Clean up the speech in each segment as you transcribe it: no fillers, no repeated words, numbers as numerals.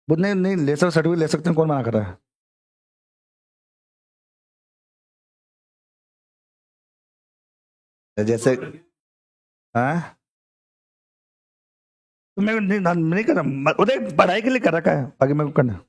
वो नहीं नहीं ले सकते, सर्टिफिकेट ले सकते हैं, कौन मना कर रहा है? जैसे हाँ, तो मैं नहीं कर रहा, उधर पढ़ाई के लिए कर रखा है, बाकी मेरे को करना।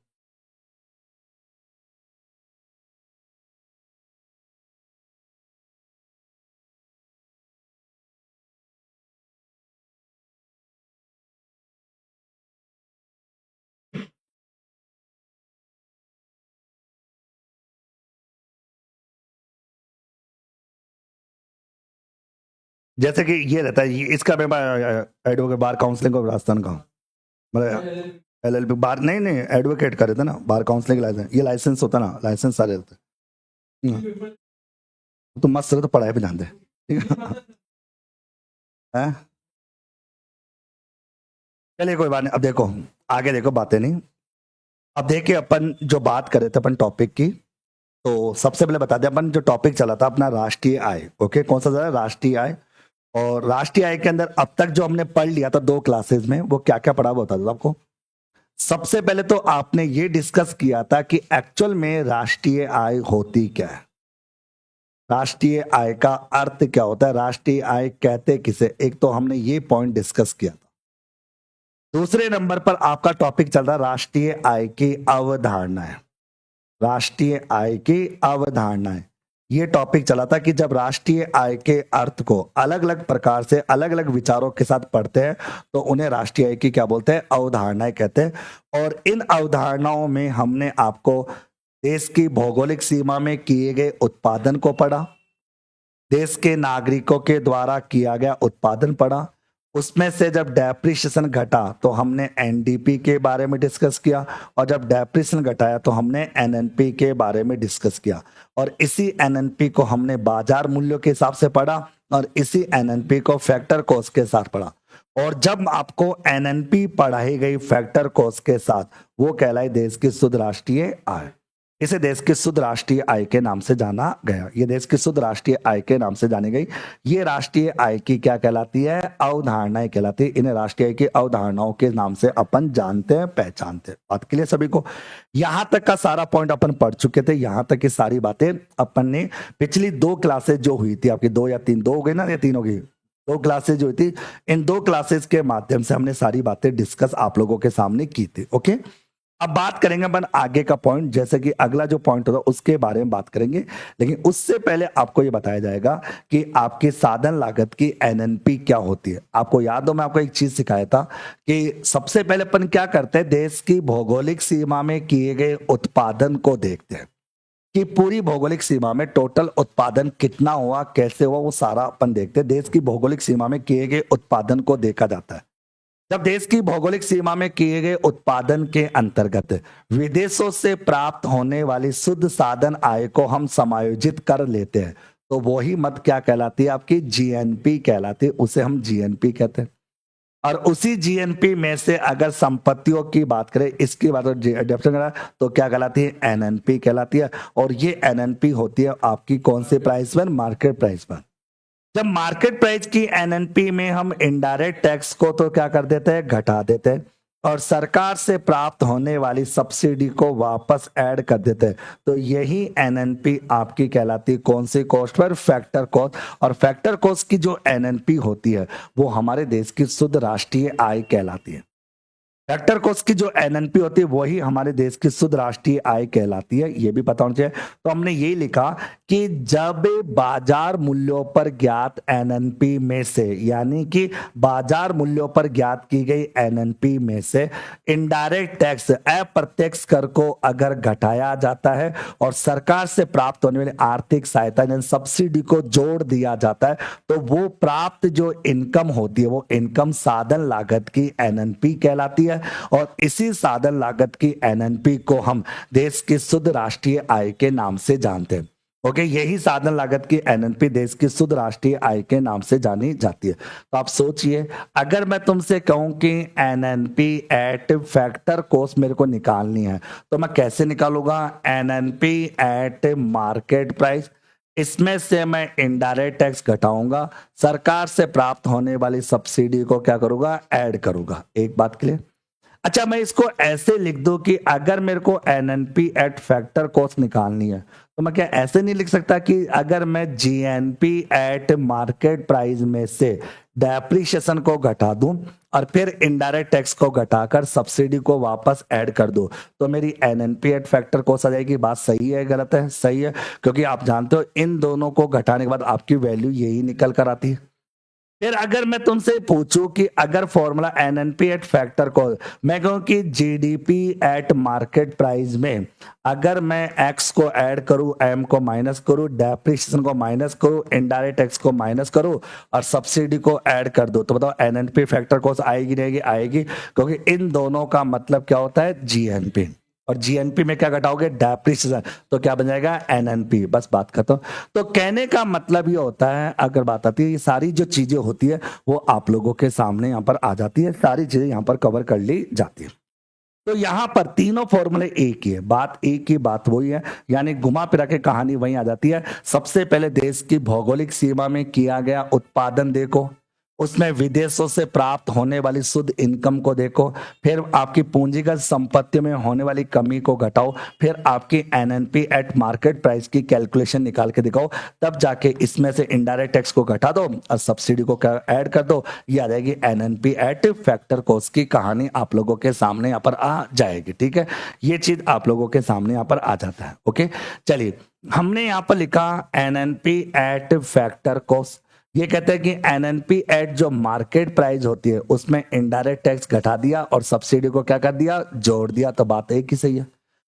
जैसे कि ये रहता है, इसका मैं एडवोकेट बार काउंसलिंग को राजस्थान का मतलब LLB बार नहीं नहीं एडवोकेट का रहता है ना, बार काउंसलिंग लाइसेंस, ये लाइसेंस होता है ना, लाइसेंस सारे रहते हैं। तो मस्त रहे तो पढ़ाई पे ध्यान दे, ठीक है? हैं? चलिए कोई बात नहीं, अब देखो आगे देखो, बातें नहीं। अब देखिए अपन जो बात कर रहे थे अपन टॉपिक की, तो सबसे पहले बता दें अपन जो टॉपिक चला था अपना राष्ट्रीय आय। ओके, कौन सा था? राष्ट्रीय आय। और राष्ट्रीय आय के अंदर अब तक जो हमने पढ़ लिया था 2 क्लासेस में, वो क्या क्या पढ़ा हुआ बता दो आपको। सबसे पहले तो आपने ये डिस्कस किया था कि एक्चुअल में राष्ट्रीय आय होती क्या है, राष्ट्रीय आय का अर्थ क्या होता है, राष्ट्रीय आय कहते किसे, एक तो हमने ये पॉइंट डिस्कस किया था। दूसरे नंबर पर आपका टॉपिक चल रहा है राष्ट्रीय आय की अवधारणाएं, राष्ट्रीय आय की अवधारणाएं। ये टॉपिक चला था कि जब राष्ट्रीय आय के अर्थ को अलग अलग प्रकार से अलग अलग विचारों के साथ पढ़ते हैं तो उन्हें राष्ट्रीय आय की क्या बोलते हैं, अवधारणाएं कहते हैं। और इन अवधारणाओं में हमने आपको देश की भौगोलिक सीमा में किए गए उत्पादन को पढ़ा, देश के नागरिकों के द्वारा किया गया उत्पादन पढ़ा, उसमें से जब डेप्रिसिएशन घटा तो हमने एनडीपी के बारे में डिस्कस किया, और जब डेप्रिसिएशन घटाया तो हमने एनएनपी के बारे में डिस्कस किया, और इसी एनएनपी को हमने बाजार मूल्यों के हिसाब से पढ़ा, और इसी एनएनपी को फैक्टर कॉस्ट के साथ पढ़ा। और जब आपको एनएनपी पढ़ाई गई फैक्टर कॉस्ट के साथ, वो कहलाई देश की शुद्ध राष्ट्रीय आय। इसे देश की शुद्ध राष्ट्रीय आय के नाम से जाना गया, ये देश की शुद्ध राष्ट्रीय आय के नाम से जानी गई। ये राष्ट्रीय आय की क्या कहलाती है, अवधारणाएं कहलाती है। इन्हें राष्ट्रीय आय की अवधारणाओं के नाम से अपन जानते हैं, पहचानते हैं। बात के लिए सभी को यहां तक का सारा पॉइंट अपन पढ़ चुके थे, यहां तक की सारी बातें अपन ने पिछली 2 क्लासेज जो हुई थी आपकी, 2 या 3, 2 हो गई ना या 3 हो गई, 2 क्लासेज जो हुई थी, इन 2 क्लासेज के माध्यम से हमने सारी बातें डिस्कस आप लोगों के सामने की थी। ओके, अब बात करेंगे अपन आगे का पॉइंट, जैसे कि अगला जो पॉइंट होगा उसके बारे में बात करेंगे। लेकिन उससे पहले आपको यह बताया जाएगा कि आपकी साधन लागत की एनएनपी क्या होती है। आपको याद हो मैं आपको एक चीज सिखाया था कि सबसे पहले अपन क्या करते हैं, देश की भौगोलिक सीमा में किए गए उत्पादन को देखते हैं कि पूरी भौगोलिक सीमा में टोटल उत्पादन कितना हुआ, कैसे हुआ, वो सारा अपन देखते हैं। देश की भौगोलिक सीमा में किए गए उत्पादन को देखा जाता है। जब देश की भौगोलिक सीमा में किए गए उत्पादन के अंतर्गत विदेशों से प्राप्त होने वाली शुद्ध साधन आय को हम समायोजित कर लेते हैं, तो वही मद क्या कहलाती है, आपकी जीएनपी कहलाती है, उसे हम जीएनपी कहते हैं। और उसी जीएनपी में से अगर संपत्तियों की बात करें, इसकी बात डेफिनेशन करें, तो क्या कहलाती है, एनएनपी कहलाती है। और ये एनएनपी होती है आपकी कौन सी प्राइस पर, मार्केट प्राइस पर। जब मार्केट प्राइस की एनएनपी में हम इनडायरेक्ट टैक्स को तो क्या कर देते हैं, घटा देते हैं, और सरकार से प्राप्त होने वाली सब्सिडी को वापस ऐड कर देते हैं, तो यही एनएनपी आपकी कहलाती है कौन सी कॉस्ट पर, फैक्टर कॉस्ट। और फैक्टर कॉस्ट की जो एनएनपी होती है वो हमारे देश की शुद्ध राष्ट्रीय आय कहलाती है। फैक्टर कॉस्ट की जो एनएनपी होती है वही हमारे देश की शुद्ध राष्ट्रीय आय कहलाती है, ये भी पता होना चाहिए। तो हमने यही लिखा कि जब बाजार मूल्यों पर ज्ञात एनएनपी में से, यानी कि बाजार मूल्यों पर ज्ञात की गई एनएनपी में से इनडायरेक्ट टैक्स, अप्रत्यक्ष कर को अगर घटाया जाता है और सरकार से प्राप्त होने वाली आर्थिक सहायता यानी सब्सिडी को जोड़ दिया जाता है, तो वो प्राप्त जो इनकम होती है वो इनकम साधन लागत की एनएनपी कहलाती है। और इसी साधन लागत की एनएनपी को हम देश की शुद्ध राष्ट्रीय आय के नाम से जानते हैं। ओके, यही साधन लागत की एनएनपी देश की शुद्ध राष्ट्रीय आय के नाम से जानी जाती है। तो आप सोचिए, अगर मैं तुमसे कहूं कि एनएनपी एट फैक्टर कॉस्ट मेरे को निकालनी है, तो मैं कैसे निकालूंगा, एनएनपी एट मार्केट प्राइस, इसमें से मैं इनडायरेक्ट टैक्स घटाऊंगा, सरकार से प्राप्त होने वाली सब्सिडी को क्या करूंगा, ऐड करूंगा। एक बात क्लियर। अच्छा, मैं इसको ऐसे लिख दूं कि अगर मेरे को एनएनपी एट फैक्टर कॉस्ट निकालनी है तो मैं क्या ऐसे नहीं लिख सकता कि अगर मैं जीएनपी एट मार्केट प्राइस में से डेप्रिशिएशन को घटा दूं और फिर इनडायरेक्ट टैक्स को घटाकर सब्सिडी को वापस ऐड कर दूं तो मेरी एनएनपी एट फैक्टर कॉस्ट आ जाएगी। बात सही है गलत है? सही है, क्योंकि आप जानते हो इन दोनों को घटाने के बाद आपकी वैल्यू यही निकल कर आती है। फिर अगर मैं तुमसे पूछूं कि अगर फॉर्मूला एनएनपी एट फैक्टर को मैं कहूं कि जीडीपी एट मार्केट प्राइस में अगर मैं एक्स को ऐड करूं, एम को माइनस करूं, डेप्रिसिएशन को माइनस करूं, इनडायरेक्ट टैक्स को माइनस करूं और सब्सिडी को ऐड कर दो तो बताओ एनएनपी फैक्टर कॉस्ट आएगी नहीं आएगी? क्योंकि इन दोनों का मतलब क्या होता है? जीएनपी। और जीएनपी में क्या घटाओगे? डेप्रिसिएशन। तो क्या बन जाएगा? एनएनपी। बस बात खत्म। तो कहने का मतलब ये होता है, अगर बात आती है ये सारी जो चीजें होती है वो आप लोगों के सामने यहाँ पर आ जाती है, सारी चीजें यहाँ पर कवर कर ली जाती है। तो यहां पर तीनों फॉर्मूले एक ही है, बात एक ही बात वही है, यानी घुमा फिरा के कहानी वही आ जाती है। सबसे पहले देश की भौगोलिक सीमा में किया गया उत्पादन देखो, उसमें विदेशों से प्राप्त होने वाली शुद्ध इनकम को देखो, फिर आपकी पूंजीगत संपत्ति में होने वाली कमी को घटाओ, फिर आपकी एनएनपी एट मार्केट प्राइस की कैलकुलेशन निकाल के दिखाओ, तब जाके इसमें से इनडायरेक्ट टैक्स को घटा दो और सब्सिडी को ऐड कर दो, ये आ जाएगी एनएनपी एट फैक्टर कॉस्ट की कहानी आप लोगों के सामने यहाँ पर आ जाएगी। ठीक है, ये चीज आप लोगों के सामने यहाँ पर आ जाता है। ओके, चलिए हमने यहाँ पर लिखा एनएनपी एट फैक्टर कॉस्ट। ये कहते हैं कि एनएनपी एट जो मार्केट प्राइस होती है उसमें इनडायरेक्ट टैक्स घटा दिया और सब्सिडी को क्या कर दिया? जोड़ दिया। तो बात एक ही सही है।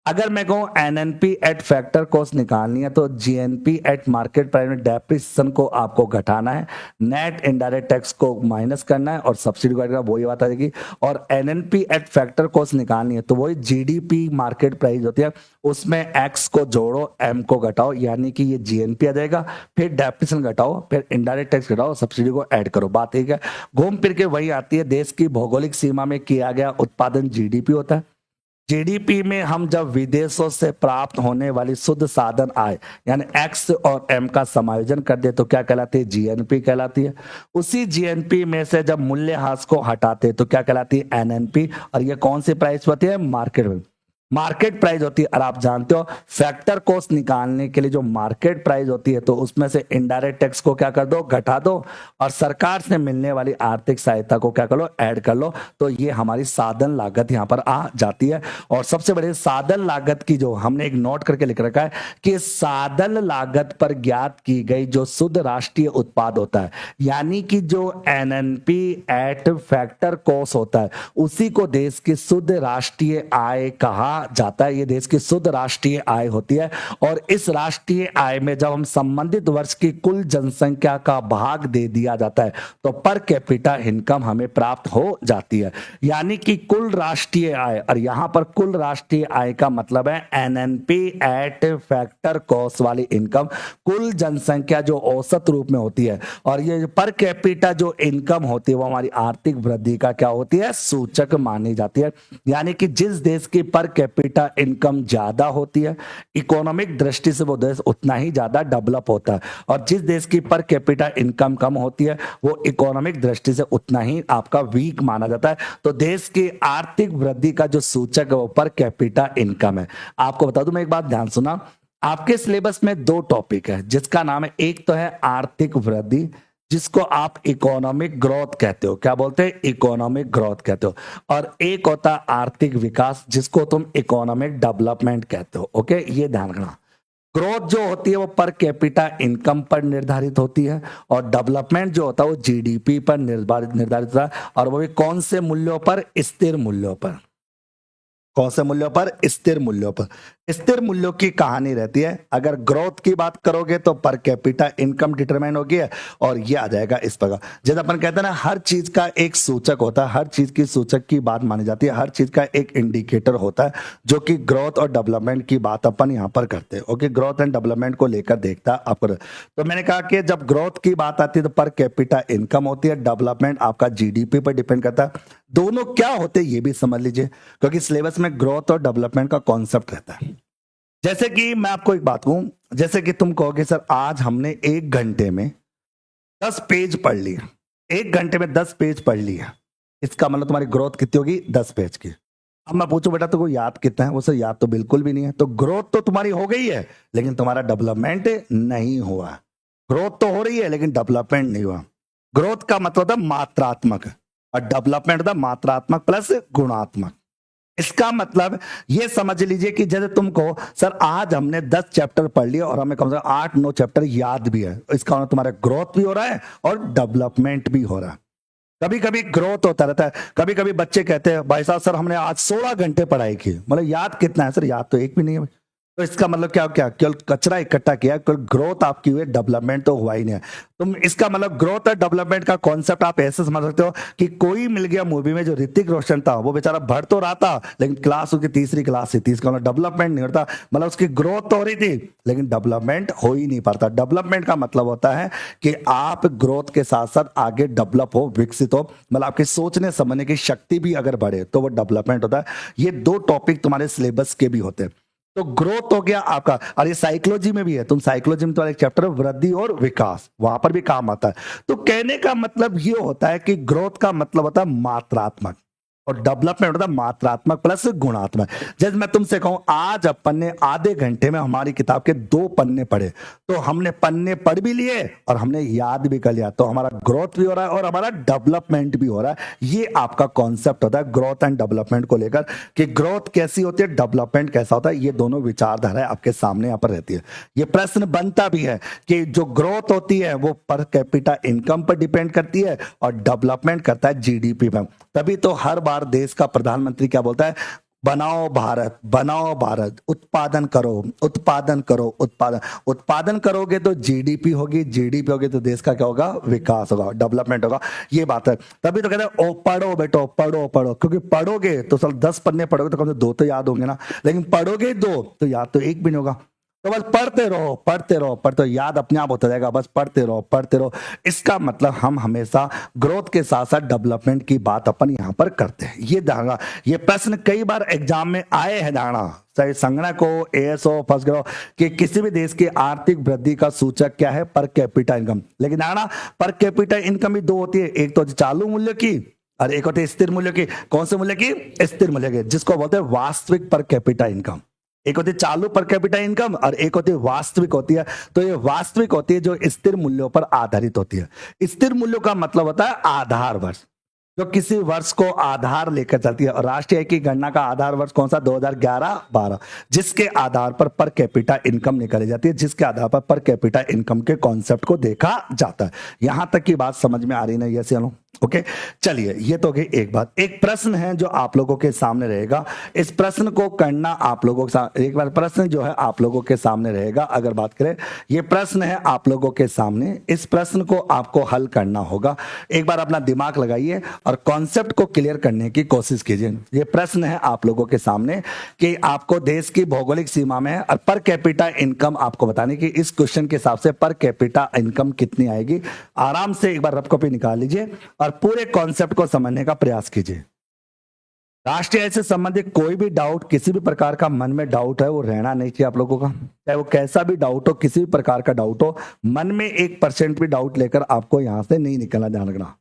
अगर मैं कहूं एनएनपी एट फैक्टर कॉस्ट निकालनी है तो जीएनपी एट मार्केट प्राइस में डेप्रिसिएशन को आपको घटाना है, नेट इनडायरेक्ट टैक्स को माइनस करना है और सब्सिडी को ऐड करना, वही बात आ जाएगी। और एनएनपी एट फैक्टर कॉस्ट निकालनी है तो वही जीडीपी मार्केट प्राइस होती है उसमें एक्स को जोड़ो, एम को घटाओ, यानी कि ये जीएनपी आ जाएगा, फिर डेप्रिसिएशन घटाओ, फिर इनडायरेक्ट टैक्स घटाओ, सब्सिडी को ऐड करो। बात ठीक है, घूम फिर के वही आती है। देश की भौगोलिक सीमा में किया गया उत्पादन जीडीपी होता है। जीडीपी में हम जब विदेशों से प्राप्त होने वाली शुद्ध साधन आय यानी एक्स और एम का समायोजन कर दे तो क्या कहलाती है? जीएनपी कहलाती है। उसी जीएनपी में से जब मूल्यह्रास को हटाते तो क्या कहलाती है? एनएनपी। और ये कौन सी प्राइस होती है? मार्केट प्राइस होती है। और आप जानते हो फैक्टर कॉस्ट निकालने के लिए जो मार्केट प्राइस होती है तो उसमें से इनडायरेक्ट टैक्स को क्या कर दो? घटा दो और सरकार से मिलने वाली आर्थिक सहायता को क्या कर लो? ऐड कर लो। तो ये हमारी साधन लागत यहाँ पर आ जाती है। और सबसे बड़े साधन लागत की जो हमने एक नोट करके लिख रखा है कि साधन लागत पर ज्ञात की गई जो शुद्ध राष्ट्रीय उत्पाद होता है, यानी कि जो एनएनपी एट फैक्टर कॉस्ट होता है उसी को देश की शुद्ध राष्ट्रीय आय कहा जाता है। ये देश की शुद्ध राष्ट्रीय आय होती है। और इस राष्ट्रीय आय में जब हम संबंधित वर्ष की कुल जनसंख्या का भाग दे दिया जाता है तो पर कैपिटा इनकम हमें प्राप्त हो जाती है, यानी कि कुल राष्ट्रीय आय। और यहां पर कुल राष्ट्रीय आय का मतलब है एनएनपी एट फैक्टर कॉस्ट वाली इनकम, कुल जनसंख्या जो औसत रूप में होती है। और ये पर कैपिटा जो इनकम होती है वो हमारी आर्थिक वृद्धि का क्या होती है? सूचक मानी जाती है। यानी कि जिस देश की पर कैपिटा इनकम ज्यादा होती है इकोनॉमिक दृष्टि से वो देश उतना ही ज्यादा डेवलप होता है, और जिस देश की पर कैपिटा इनकम कम होती है वो इकोनॉमिक दृष्टि से उतना ही आपका वीक माना जाता है। तो देश की आर्थिक वृद्धि का जो सूचक है वो पर कैपिटा इनकम है। आपको बता दूं, मैं एक बात ध्यान सुना, आपके सिलेबस में दो टॉपिक है जिसका नाम है, एक तो है आर्थिक वृद्धि जिसको आप इकोनॉमिक ग्रोथ कहते हो। क्या बोलते हैं? इकोनॉमिक ग्रोथ कहते हो। और एक होता आर्थिक विकास जिसको तुम इकोनॉमिक डेवलपमेंट कहते हो। ओके, ये ध्यान रखना। ग्रोथ जो होती है वो पर कैपिटा इनकम पर निर्धारित होती है और डेवलपमेंट जो होता है वो जीडीपी पर निर्धारित होता है, और वो भी कौन से मूल्यों पर? स्थिर मूल्यों पर। कौन से मूल्यों पर? स्थिर मूल्यों पर। स्थिर मूल्यों की कहानी रहती है, अगर ग्रोथ की बात करोगे तो पर कैपिटा इनकम डिटरमाइन होगी और ये आ जाएगा इस प्रकार। जैसे अपन कहते हैं ना, हर चीज का एक सूचक होता है, हर चीज की सूचक की बात मानी जाती है, हर चीज का एक इंडिकेटर होता है जो कि ग्रोथ और डेवलपमेंट की बात अपन यहाँ पर करते हैं। ओके, ग्रोथ एंड डेवलपमेंट को लेकर देखता है आपको। तो मैंने कहा कि जब ग्रोथ की बात आती है तो पर कैपिटा इनकम होती है, डेवलपमेंट आपका जीडीपी पर डिपेंड करता है। दोनों क्या होते हैं ये भी समझ लीजिए, क्योंकि सिलेबस में ग्रोथ और डेवलपमेंट का कॉन्सेप्ट रहता है। जैसे कि मैं आपको एक बात कहूं, जैसे कि तुम कहोगे सर आज हमने 1 घंटे में 10 पेज पढ़ लिए, 1 घंटे में 10 पेज पढ़ लिए, इसका मतलब तुम्हारी ग्रोथ कितनी होगी, 10 पेज की। अब मैं पूछूं बेटा तुमको याद कितना है, उसे याद तो बिल्कुल भी नहीं है। तो ग्रोथ तो तुम्हारी हो गई है लेकिन तुम्हारा डेवलपमेंट नहीं हुआ। ग्रोथ तो हो रही है लेकिन डेवलपमेंट नहीं हुआ। ग्रोथ का मतलब होता है मात्रात्मक और डेवलपमेंट होता है मात्रात्मक प्लस गुणात्मक। इसका मतलब ये समझ लीजिए कि जैसे तुमको सर आज हमने 10 चैप्टर पढ़ लिया और हमें कम से कम 8-9 चैप्टर याद भी है, इसका मतलब तुम्हारा ग्रोथ भी हो रहा है और डेवलपमेंट भी हो रहा है। कभी कभी ग्रोथ होता रहता है, कभी कभी बच्चे कहते हैं भाई साहब सर हमने आज 16 घंटे पढ़ाई की, मतलब याद कितना है सर, याद तो एक भी नहीं है। तो इसका मतलब क्या क्या केवल कचरा इकट्ठा किया, केवल ग्रोथ आपकी हुई, डेवलपमेंट तो हुआ ही नहीं है। तुम इसका मतलब ग्रोथ और डेवलपमेंट का कॉन्सेप्ट आप ऐसे समझ सकते हो कि कोई मिल गया मूवी में जो ऋतिक रोशन था, वो बेचारा बढ़ तो रहा था लेकिन क्लास उसकी तीसरी क्लास थी, इसका मतलब डेवलपमेंट नहीं होता। मतलब उसकी ग्रोथ तो हो रही थी लेकिन डेवलपमेंट हो ही नहीं पाता। डेवलपमेंट का मतलब होता है कि आप ग्रोथ के साथ साथ आगे डेवलप हो, विकसित हो, मतलब आपकी सोचने समझने की शक्ति भी अगर बढ़े तो वो डेवलपमेंट होता है। ये दो टॉपिक तुम्हारे सिलेबस के भी होते हैं। तो ग्रोथ हो गया आपका, और ये साइकोलॉजी में भी है, तुम साइकोलॉजी में तो एक चैप्टर है वृद्धि और विकास, वहां पर भी काम आता है। तो कहने का मतलब ये होता है कि ग्रोथ का मतलब होता है मात्रात्मक और डेवलपमेंट होता है मात्रात्मक प्लस गुणात्मक। जैसे मैं तुमसे कहूं आज अपन ने आधे घंटे में हमारी किताब के 2 पन्ने पढ़े, तो हमने पन्ने पढ़ भी लिए और हमने याद भी कर लिया, तो हमारा ग्रोथ भी हो रहा है और हमारा डेवलपमेंट भी हो रहा है। ये आपका कॉन्सेप्ट होता है ग्रोथ एंड डेवलपमेंट को लेकर, कि ग्रोथ कैसी होती है, डेवलपमेंट कैसा होता है। ये दोनों विचारधाराएं आपके सामने यहाँ पर रहती है। ये प्रश्न बनता भी है कि जो ग्रोथ होती है वो पर कैपिटा इनकम पर डिपेंड करती है और डेवलपमेंट करता है जीडीपी पर। तभी तो हर बार देश का प्रधानमंत्री क्या बोलता है, बनाओ भारत, बनाओ भारत, उत्पादन करो, उत्पादन करो, उत्पादन। उत्पादन करोगे तो जीडीपी होगी, जीडीपी होगी तो देश का क्या होगा, विकास होगा, डेवलपमेंट होगा। ये बात है। तभी तो कहते हैं ओ पढ़ो बेटो, पढ़ो पढ़ो, क्योंकि पढ़ोगे तो सब 10 पन्ने पढ़ोगे तो कम से 2 तो याद होंगे ना, लेकिन पढ़ोगे 2 तो याद तो एक भी नहीं होगा। तो बस पढ़ते रहो, पढ़ते रहो, पढ़ते रहो, याद अपने आप होता जाएगा, बस पढ़ते रहो, पढ़ते रहो। इसका मतलब हम हमेशा ग्रोथ के साथ साथ डेवलपमेंट की बात अपन यहां पर करते हैं। ये धारणा, ये प्रश्न कई बार एग्जाम में आए हैं धारणा, चाहे संगणक हो, एएस हो, फर्स्ट ग्रेड हो, कि किसी भी देश की आर्थिक वृद्धि का सूचक क्या है, पर कैपिटा इनकम। लेकिन धारणा पर कैपिटा इनकम भी 2 होती है, एक तो चालू मूल्य की और एक होती है स्थिर मूल्य की। कौन से मूल्य की, स्थिर मूल्य की, जिसको बोलते हैं वास्तविक पर कैपिटा इनकम। एक होती है चालू पर कैपिटा इनकम और एक होती है वास्तविक होती है। तो ये वास्तविक होती है जो स्थिर मूल्यों पर आधारित होती है। स्थिर मूल्यों का मतलब होता है आधार वर्ष, जो किसी वर्ष को आधार लेकर चलती है। और राष्ट्रीय आय की गणना का आधार वर्ष कौन सा, 2011-12, जिसके आधार पर कैपिटा इनकम निकाली जाती है, जिसके आधार पर कैपिटा इनकम के कॉन्सेप्ट को देखा जाता है। यहां तक की बात समझ में आ रही ना, ये चलो ओके। चलिए ये तो गई एक बात। एक प्रश्न है जो आप लोगों के सामने रहेगा, इस प्रश्न को करना आप लोगों के सामने, एक बार प्रश्न जो है आप लोगों के सामने रहेगा। अगर बात करें, ये प्रश्न है आप लोगों के सामने, इस प्रश्न को आपको हल करना होगा। एक बार अपना दिमाग लगाइए और कॉन्सेप्ट को क्लियर करने की कोशिश कीजिए। ये प्रश्न है आप लोगों के सामने कि आपको देश की भौगोलिक सीमा में और पर कैपिटा इनकम आपको बताने की, इस क्वेश्चन के हिसाब से पर कैपिटा इनकम कितनी आएगी। आराम से एक बार रफ कॉपी निकाल लीजिए और पूरे कॉन्सेप्ट को समझने का प्रयास कीजिए। राष्ट्रीय आय से संबंधित कोई भी डाउट, किसी भी प्रकार का मन में डाउट है, वो रहना नहीं चाहिए आप लोगों का, चाहे वो कैसा भी डाउट हो, किसी भी प्रकार का डाउट हो, मन में 1% भी डाउट लेकर आपको यहां से नहीं निकलना, ध्यान रखना।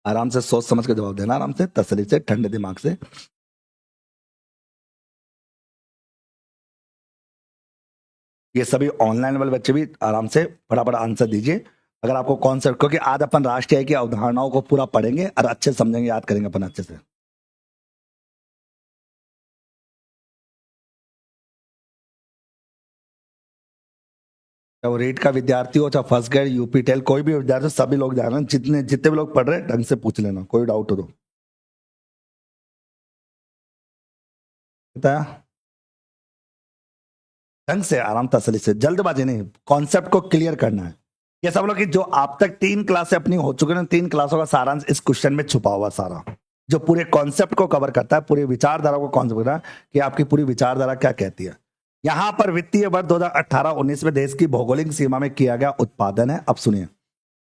आराम से सोच समझ के जवाब देना, आराम से, तसल्ली से, ठंडे दिमाग से। ये सभी ऑनलाइन वाले बच्चे भी आराम से फटाफट आंसर दीजिए। अगर आपको कॉन्सेप्ट, क्योंकि आज अपन राष्ट्रीय आय की अवधारणाओं को पूरा पढ़ेंगे और अच्छे समझेंगे, याद करेंगे अपन अच्छे से। चाहे वो रेट का विद्यार्थी हो, चाहे फर्स्ट ग्रेड, यूपी टेल, कोई भी विद्यार्थी, सभी लोग जाना, जितने जितने भी लोग पढ़ रहे हैं ढंग से पूछ लेना, कोई डाउट हो तो। बताया, ढंग से, आराम, तसल्ली से, जल्दबाजी नहीं, कॉन्सेप्ट को क्लियर करना है। ये सब लोग कि जो आप तक 3 क्लासें अपनी हो चुकी हैं, 3 क्लासों का सारांश इस क्वेश्चन में छुपा हुआ सारा, जो पूरे कॉन्सेप्ट को कवर करता है, पूरी विचारधारा को कॉन्सेप्ट करता है कि आपकी पूरी विचारधारा क्या कहती है। यहां पर वित्तीय वर्ष 2018-19 में देश की भौगोलिक सीमा में किया गया उत्पादन है। अब सुनिए,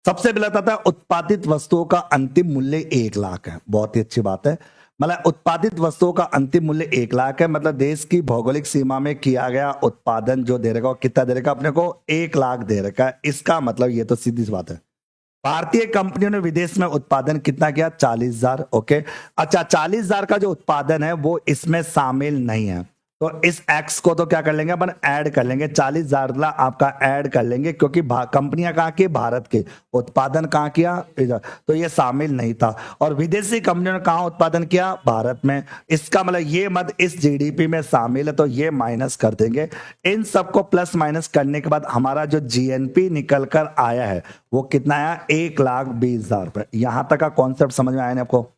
सबसे पहले आता है उत्पादित वस्तुओं का अंतिम मूल्य 1 लाख है। बहुत ही अच्छी बात है। मतलब उत्पादित वस्तुओं का अंतिम मूल्य 1 लाख है, मतलब देश की भौगोलिक सीमा में किया गया उत्पादन जो दे रखा, कितना दे रखा अपने को, 1 लाख दे रखा है। इसका मतलब ये तो सीधी सी बात है, भारतीय कंपनियों ने विदेश में उत्पादन कितना किया, 40,000। ओके, अच्छा 40,000 का जो उत्पादन है वो इसमें शामिल नहीं है, तो इस एक्स को तो क्या कर लेंगे अपन, ऐड कर लेंगे, 40,000 आपका ऐड कर लेंगे, क्योंकि कंपनियां कहाँ की, भारत के, उत्पादन कहाँ किया इधर, तो ये शामिल नहीं था। और विदेशी कंपनियों ने कहाँ उत्पादन किया, भारत में। इसका मतलब ये मत इस जीडीपी में शामिल है, तो ये माइनस कर देंगे। इन सबको प्लस माइनस करने के बाद हमारा जो जीएनपी निकल कर आया है वो कितना आया, 1,20,000 रुपए। यहां तक का कॉन्सेप्ट समझ में आया ना आपको।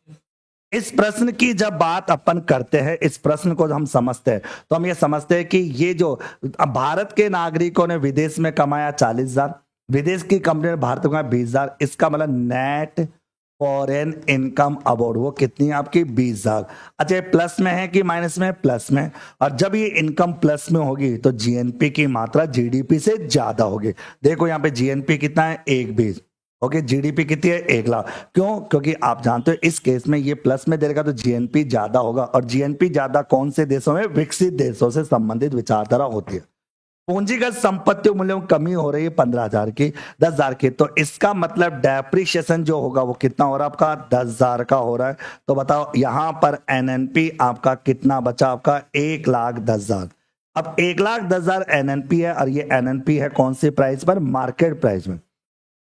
इस प्रश्न की जब बात अपन करते हैं, इस प्रश्न को हम समझते हैं, तो हम ये समझते हैं कि ये जो भारत के नागरिकों ने विदेश में कमाया 40,000, विदेश की कंपनी ने भारत में कमाया 20,000, इसका मतलब नेट फॉरेन इनकम अबाउट वो कितनी है आपकी, 20,000। अच्छा ये प्लस में है कि माइनस में, प्लस में। और जब ये इनकम प्लस में होगी तो जीएनपी की मात्रा जीडीपी से ज्यादा होगी। देखो यहाँ पे जीएनपी कितना है, 1,20। ओके, जीडीपी कितनी है, 1 लाख। क्यों, क्योंकि आप जानते हो इस केस में ये प्लस में देगा तो जीएनपी ज्यादा होगा, और जीएनपी ज्यादा कौन से देशों में, विकसित देशों से संबंधित विचारधारा होती है। पूंजीगत संपत्ति मूल्य में कमी हो रही है 15,000 की, 10,000 की, तो इसका मतलब डेप्रिशिएशन जो होगा वो कितना हो रहा है आपका, 10,000 का हो रहा है। तो बताओ यहां पर एनएनपी आपका कितना बचा, आपका 1,10,000। अब 1,10,000 एनएनपी है, और ये एनएनपी है कौन सी प्राइस पर, मार्केट प्राइस में।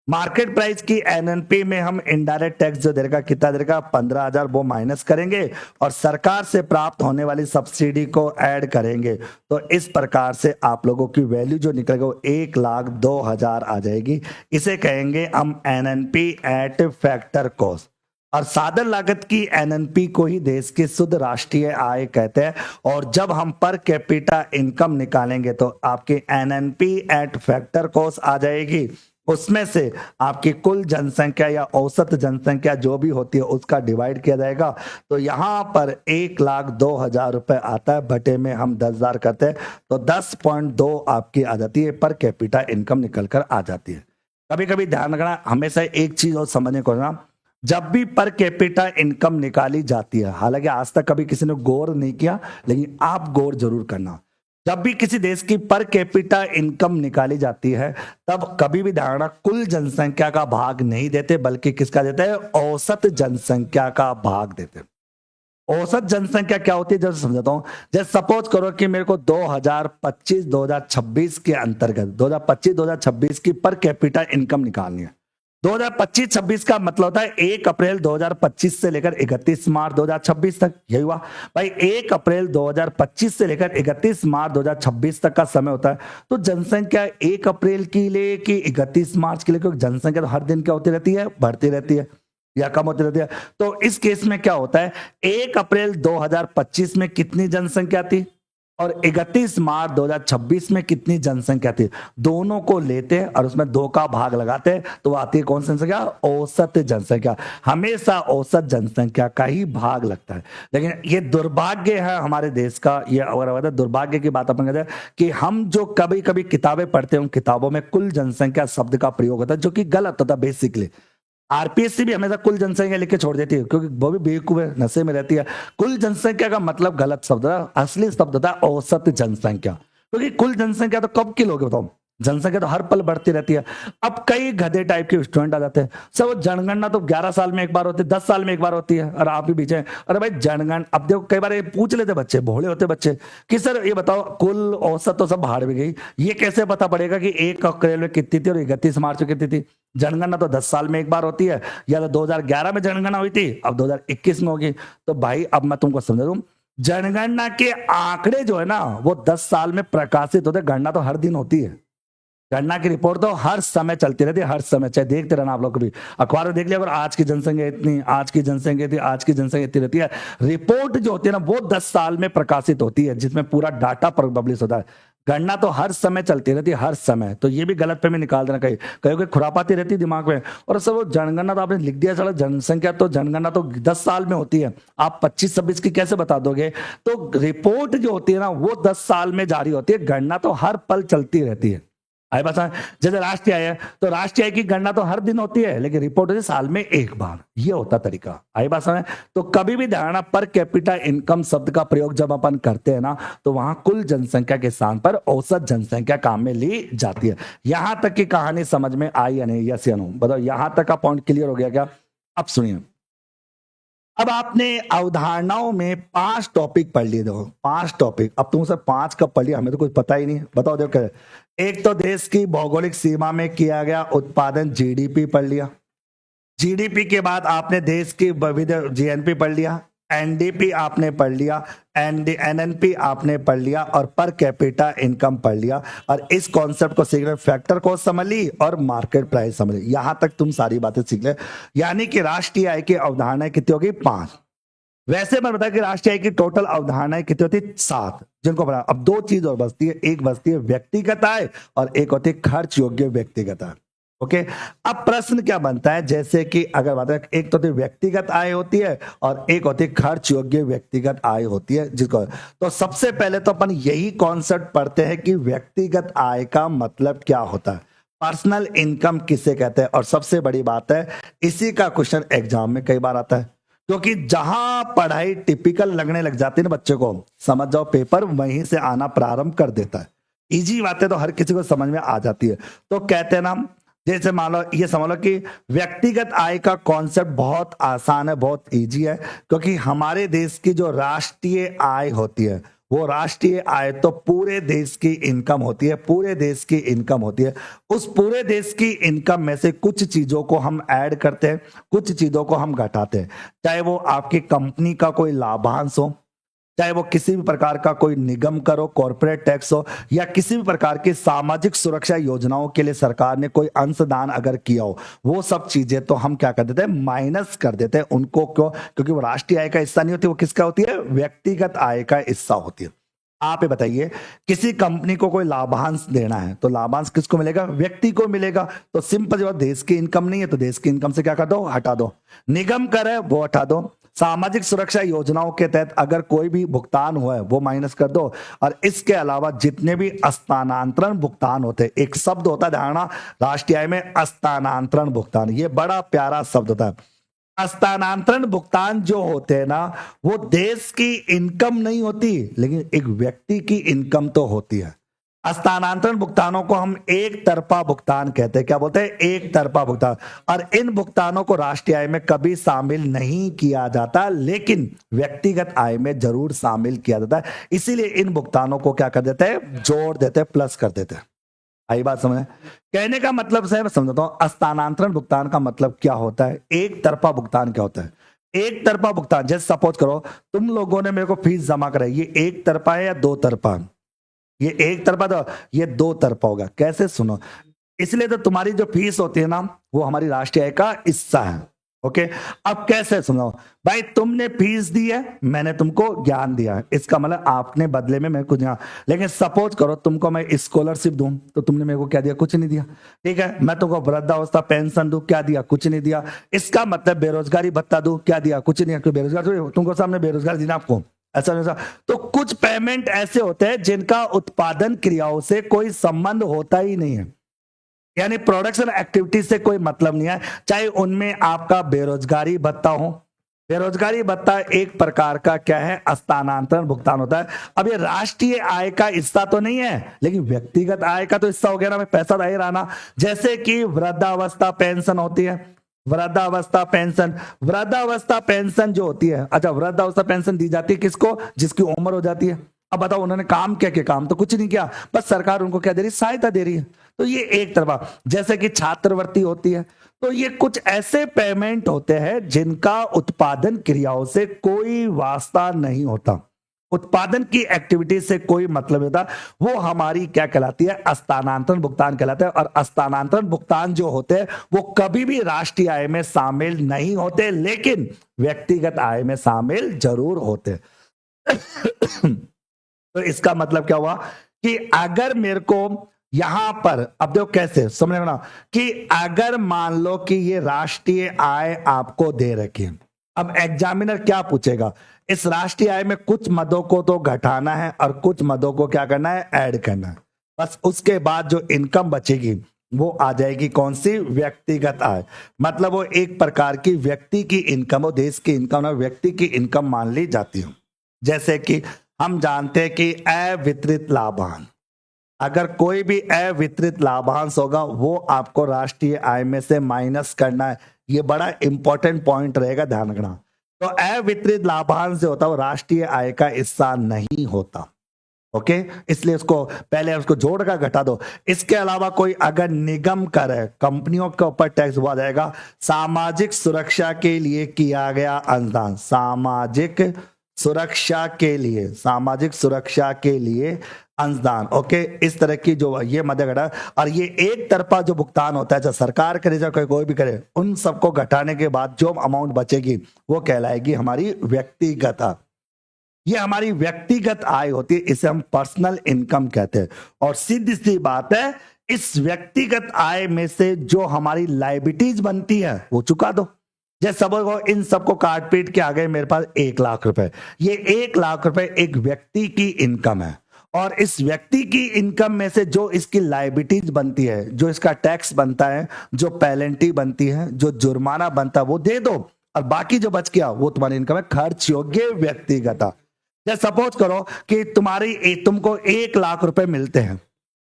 मार्केट प्राइस की एनएनपी में हम इनडायरेक्ट टैक्स जो देगा कितना देगा, 15,000, वो माइनस करेंगे और सरकार से प्राप्त होने वाली सब्सिडी को ऐड करेंगे। तो इस प्रकार से आप लोगों की वैल्यू जो निकलेगा वो 1,02,000 आ जाएगी। इसे कहेंगे हम एनएनपी एट फैक्टर कॉस्ट। और साधन लागत की एनएनपी को ही देश की शुद्ध राष्ट्रीय आय कहते हैं। और जब हम पर कैपिटा इनकम निकालेंगे तो आपकी एनएनपी एट फैक्टर कॉस्ट आ जाएगी। उसमें से आपकी कुल जनसंख्या या औसत जनसंख्या जो भी होती है उसका डिवाइड किया जाएगा। तो यहां पर 1,02,000 रुपए आता है, बटे में हम 10,000 करते हैं तो 10.2 आपकी आ जाती है, पर कैपिटा इनकम निकल कर आ जाती है। कभी कभी ध्यान रखना, हमेशा एक चीज और समझने को ना, जब भी पर कैपिटा इनकम निकाली जाती है, हालांकि आज तक कभी किसी ने गौर नहीं किया, लेकिन आप गौर जरूर करना, जब भी किसी देश की पर कैपिटा इनकम निकाली जाती है तब कभी भी ध्यान रखना, कुल जनसंख्या का भाग नहीं देते, बल्कि किसका देते हैं, औसत जनसंख्या का भाग देते हैं। औसत जनसंख्या क्या होती है, जब समझाता हूं। जैसे सपोज करो कि मेरे को 2025-2026 के अंतर्गत 2025-2026 की पर कैपिटा इनकम निकालनी है। 2025-26 का मतलब होता है 1 अप्रैल 2025 से लेकर 31 मार्च 2026 तक। यही हुआ भाई, 1 अप्रैल 2025 से लेकर 31 मार्च 2026 तक का समय होता है। तो जनसंख्या 1 अप्रैल के लिए कि 31 मार्च के लिए, क्योंकि जनसंख्या तो हर दिन क्या होती रहती है, बढ़ती रहती है या कम होती रहती है। तो इस केस में क्या होता है, 1 अप्रैल 2025 में कितनी जनसंख्या थी और 31 मार्च 2026 में कितनी जनसंख्या थी, दोनों को लेते हैं और उसमें 2 का भाग लगाते हैं, तो आती है कौन सी जनसंख्या, औसत जनसंख्या। हमेशा औसत जनसंख्या का ही भाग लगता है। लेकिन ये दुर्भाग्य है हमारे देश का, ये अगर दुर्भाग्य की बात अपन कहते हैं कि हम जो कभी कभी किताबें पढ़ते हैं उन किताबों में कुल जनसंख्या शब्द का प्रयोग होता है, जो कि गलत होता है बेसिकली। आरपीएससी भी हमेशा कुल जनसंख्या लिख के छोड़ देती है, क्योंकि वो भी बेवकूफ है, नशे में रहती है। कुल जनसंख्या का मतलब गलत शब्द है, असली शब्द होता है औसत जनसंख्या। क्योंकि कुल जनसंख्या तो कब की लोगे बताओ, जनसंख्या तो हर पल बढ़ती रहती है। अब कई गधे टाइप के स्टूडेंट आ जाते हैं, सर वो जनगणना तो 11 साल में एक बार होती है, 10 साल में एक बार होती है, और आप भी पीछे, अरे भाई जनगण, अब देखो कई बार ये पूछ लेते बच्चे, भोले होते बच्चे, कि सर ये बताओ कुल औसत तो सब बाहर भी गई, ये कैसे पता पड़ेगा कि 1 अप्रैल में कितनी थी और 31 मार्च में कितनी थी। जनगणना तो 10 साल में एक बार होती है, या तो 2011 में जनगणना हुई थी, अब 2021 में होगी। तो भाई अब मैं तुमको समझा दूं, जनगणना के आंकड़े जो है ना वो 10 साल में प्रकाशित होते, गणना तो हर दिन होती है। गणना की रिपोर्ट तो हर समय चलती रहती है, हर समय, चाहे देखते रहना आप लोग कभी अखबार में देख लिया अगर आज की जनसंख्या इतनी, आज की जनसंख्या इतनी, आज की जनसंख्या इतनी रहती है। रिपोर्ट जो होती है ना वो 10 साल में प्रकाशित होती है जिसमें पूरा डाटा पब्लिश होता है। गणना तो हर समय चलती रहती है, हर समय। तो ये भी गलतफहमी निकाल देना, कहीं कहीं कोई खुरापाती रहती है दिमाग में। और सब वो जनगणना तो आपने लिख दिया, चलो जनसंख्या तो जनगणना तो 10 साल में होती है, आप 25-26 की कैसे बता दोगे। तो रिपोर्ट जो होती है ना वो 10 साल में जारी होती है, गणना तो हर पल चलती रहती है। आई बात समझ? जैसे राष्ट्रीय आय है तो राष्ट्रीय आय की गणना तो हर दिन होती है, लेकिन रिपोर्ट होती है साल में एक बार। ये होता तरीका। आई बात समझ? तो कभी भी धारणा पर कैपिटा इनकम शब्द का प्रयोग जब अपन करते हैं ना तो वहां कुल जनसंख्या के स्थान पर औसत जनसंख्या काम में ली जाती है। यहां तक की कहानी समझ में आई या नहीं? यस या नो बताओ, यहां तक का पॉइंट क्लियर हो गया क्या? अब सुनिए, अब आपने अवधारणाओं में 5 टॉपिक पढ़ लिए। देखो 5 टॉपिक, अब तुम सब 5 कब पढ़ लिया हमें तो कुछ पता ही नहीं। बताओ देखो क्या। एक तो देश की भौगोलिक सीमा में किया गया उत्पादन जीडीपी पढ़ लिया। जीडीपी के बाद आपने देश की विविध जीएनपी पढ़ लिया, एनडीपी आपने पढ़ लिया, एनएनपी आपने पढ़ लिया और पर कैपिटा इनकम पढ़ लिया। और इस कॉन्सेप्ट को सीखने फैक्टर को समझ ली और मार्केट प्राइस समझ ली। यहां तक तुम सारी बातें सीख ले। यानी कि राष्ट्रीय आय की अवधारणाएं कितनी होगी? 5। वैसे मैं बता कि राष्ट्रीय आय की टोटल अवधारणाएं कितनी होती है? 7, जिनको बना। अब 2 चीज और बचती है, एक बचती है व्यक्तिगत आय और एक होती है खर्च योग्य व्यक्तिगत आय। ओके, अब प्रश्न क्या बनता है, जैसे कि अगर बात करें, एक तो व्यक्तिगत आय होती है और एक होती है खर्च योग्य व्यक्तिगत आय होती है जिसको। तो सबसे पहले तो अपन यही कॉन्सेप्ट पढ़ते हैं कि व्यक्तिगत आय का मतलब क्या होता है, पर्सनल इनकम किसे कहते हैं। और सबसे बड़ी बात है इसी का क्वेश्चन एग्जाम में कई बार आता है, क्योंकि जहां पढ़ाई टिपिकल लगने लग जाती है ना बच्चे को, समझ जाओ पेपर वहीं से आना प्रारंभ कर देता है। इजी बातें तो हर किसी को समझ में आ जाती है। तो कहते हैं ना, जैसे मान लो ये समझ लो कि व्यक्तिगत आय का कॉन्सेप्ट बहुत आसान है, बहुत इजी है। क्योंकि हमारे देश की जो राष्ट्रीय आय होती है वो राष्ट्रीय आय तो पूरे देश की इनकम होती है, पूरे देश की इनकम होती है। उस पूरे देश की इनकम में से कुछ चीजों को हम ऐड करते हैं, कुछ चीजों को हम घटाते हैं। चाहे वो आपकी कंपनी का कोई लाभांश हो, चाहे वो किसी भी प्रकार का कोई निगम कर हो, कॉर्पोरेट टैक्स हो, या किसी भी प्रकार की सामाजिक सुरक्षा योजनाओं के लिए सरकार ने कोई अंशदान अगर किया हो, वो सब चीजें तो हम क्या कर देते हैं? माइनस कर देते हैं उनको। क्यों? क्योंकि वो राष्ट्रीय आय का हिस्सा नहीं होती, वो किसका होती है? व्यक्तिगत आय का हिस्सा होती है। आप ये बताइए, किसी कंपनी को कोई लाभांश देना है तो लाभांश किसको मिलेगा? व्यक्ति को मिलेगा। तो सिंपल जवाब, देश की इनकम नहीं है तो देश की इनकम से क्या कर दो? हटा दो। निगम कर है वो हटा दो। सामाजिक सुरक्षा योजनाओं के तहत अगर कोई भी भुगतान हुआ है वो माइनस कर दो। और इसके अलावा जितने भी स्थानांतरण भुगतान होते हैं, एक शब्द होता है धारणा राष्ट्रीय आय में, स्थानांतरण भुगतान। ये बड़ा प्यारा शब्द होता है। स्थानांतरण भुगतान जो होते हैं ना वो देश की इनकम नहीं होती, लेकिन एक व्यक्ति की इनकम तो होती है। स्थानांतरण भुगतानों को हम एक तरफा भुगतान कहते हैं। क्या बोलते हैं? एक तरफा भुगतान। और इन भुगतानों को राष्ट्रीय आय में कभी शामिल नहीं किया जाता, लेकिन व्यक्तिगत आय में जरूर शामिल किया जाता है। इसीलिए इन भुगतानों को क्या कर देते हैं? जोड़ देते हैं, प्लस कर देते हैं। आई बात समझ? कहने का मतलब से मैं समझाता हूं, स्थानांतरण भुगतान का मतलब क्या होता है, एक तरफा भुगतान क्या होता है। एक तरफा भुगतान, जैसे सपोज करो तुम लोगों ने मेरे को फीस जमा कराई, ये एक तरफा है या दो तरफा? ये एक तरफा, तो ये दो तरफा होगा। कैसे? सुनो, इसलिए तो तुम्हारी जो फीस होती है ना वो हमारी राष्ट्रीय आय का हिस्सा है। ओके, अब कैसे? सुनो भाई, तुमने फीस दी है, मैंने तुमको ज्ञान दिया है, इसका मतलब आपने बदले में मैं कुछ यहाँ। लेकिन सपोज करो तुमको मैं स्कॉलरशिप दूं तो तुमने मेरे को क्या दिया? कुछ नहीं दिया। ठीक है, मैं तुमको वृद्धावस्था पेंशन दूं, क्या दिया? कुछ नहीं दिया। इसका मतलब बेरोजगारी भत्ता दूं, क्या दिया? कुछ नहीं। बेरोजगार तुमको सामने बेरोजगार देना आपको, ऐसा नहीं। तो कुछ पेमेंट ऐसे होते हैं जिनका उत्पादन क्रियाओं से कोई संबंध होता ही नहीं है, यानी प्रोडक्शन एक्टिविटी से कोई मतलब नहीं है। चाहे उनमें आपका बेरोजगारी भत्ता हो, बेरोजगारी भत्ता एक प्रकार का क्या है? स्थानांतरण भुगतान होता है। अब ये राष्ट्रीय आय का हिस्सा तो नहीं है, लेकिन व्यक्तिगत आय का तो हिस्सा हो गया ना, पैसा दे रहा ना। जैसे कि वृद्धावस्था पेंशन होती है, वृद्धावस्था पेंशन, वृद्धावस्था पेंशन जो होती है, अच्छा वृद्धावस्था पेंशन दी जाती है किसको? जिसकी उम्र हो जाती है। अब बताओ उन्होंने काम क्या किया? काम तो कुछ नहीं किया, बस सरकार उनको क्या दे रही? सहायता दे रही है। तो ये एक तरफा। जैसे कि छात्रवृत्ति होती है, तो ये कुछ ऐसे पेमेंट होते हैं जिनका उत्पादन क्रियाओं से कोई वास्ता नहीं होता। उत्पादन की एक्टिविटी से कोई मतलब नहीं होता, वो हमारी क्या कहलाती है, स्थानांतरण भुगतान कहलाता है। और स्थानांतरण भुगतान जो होते हैं वो कभी भी राष्ट्रीय आय में शामिल नहीं होते, लेकिन व्यक्तिगत आय में शामिल जरूर होते। तो इसका मतलब क्या हुआ कि अगर मेरे को यहां पर, अब देखो कैसे समझ में ना, कि अगर मान लो कि ये राष्ट्रीय आय आपको दे रखी है, अब एग्जामिनर क्या पूछेगा, इस राष्ट्रीय आय में कुछ मदों को तो घटाना है और कुछ मदों को क्या करना है, ऐड करना है। बस उसके बाद जो इनकम बचेगी वो आ जाएगी कौन सी, व्यक्तिगत आय। मतलब वो एक प्रकार की व्यक्ति की इनकम, वो देश की इनकम ना व्यक्ति की इनकम मान ली जाती है। जैसे कि हम जानते हैं कि अवितरित लाभांश, अगर कोई भी अवितरित लाभांश होगा वो आपको राष्ट्रीय आय में से माइनस करना है। ये बड़ा इंपॉर्टेंट पॉइंट रहेगा, ध्यान रखना। तो अवितरित लाभांश जो होता है वो राष्ट्रीय आय का हिस्सा नहीं होता। ओके, इसलिए उसको पहले उसको जोड़ कर घटा दो। इसके अलावा कोई अगर निगम कर है, कंपनियों के ऊपर टैक्स हुआ जाएगा, सामाजिक सुरक्षा के लिए किया गया अनुदान, सामाजिक सुरक्षा के लिए, सामाजिक सुरक्षा के लिए अनुदान। ओके, इस तरह की जो ये मदद घटा, और ये एक तरफा जो भुगतान होता है, जो सरकार करे चाहे कोई भी करे, उन सबको घटाने के बाद जो अमाउंट बचेगी वो कहलाएगी हमारी व्यक्तिगत आय। ये हमारी व्यक्तिगत आय होती है, इसे हम पर्सनल इनकम कहते हैं। और सीधी सी बात है, इस व्यक्तिगत आय में से जो हमारी लायबिलिटीज बनती है वो चुका दो। जैसे सपोज इन सबको काट पीट के आ गए मेरे पास 1 लाख रुपए, ये 1 लाख रुपए एक व्यक्ति की इनकम है, और इस व्यक्ति की इनकम में से जो इसकी लायबिलिटीज बनती है, जो इसका टैक्स बनता है, जो पेनल्टी बनती है, जो जुर्माना बनता है, वो दे दो, और बाकी जो बच गया वो तुम्हारी इनकम है, खर्च योग्य व्यक्तिगत। जैसे सपोज करो कि तुमको 1 लाख रुपए मिलते हैं,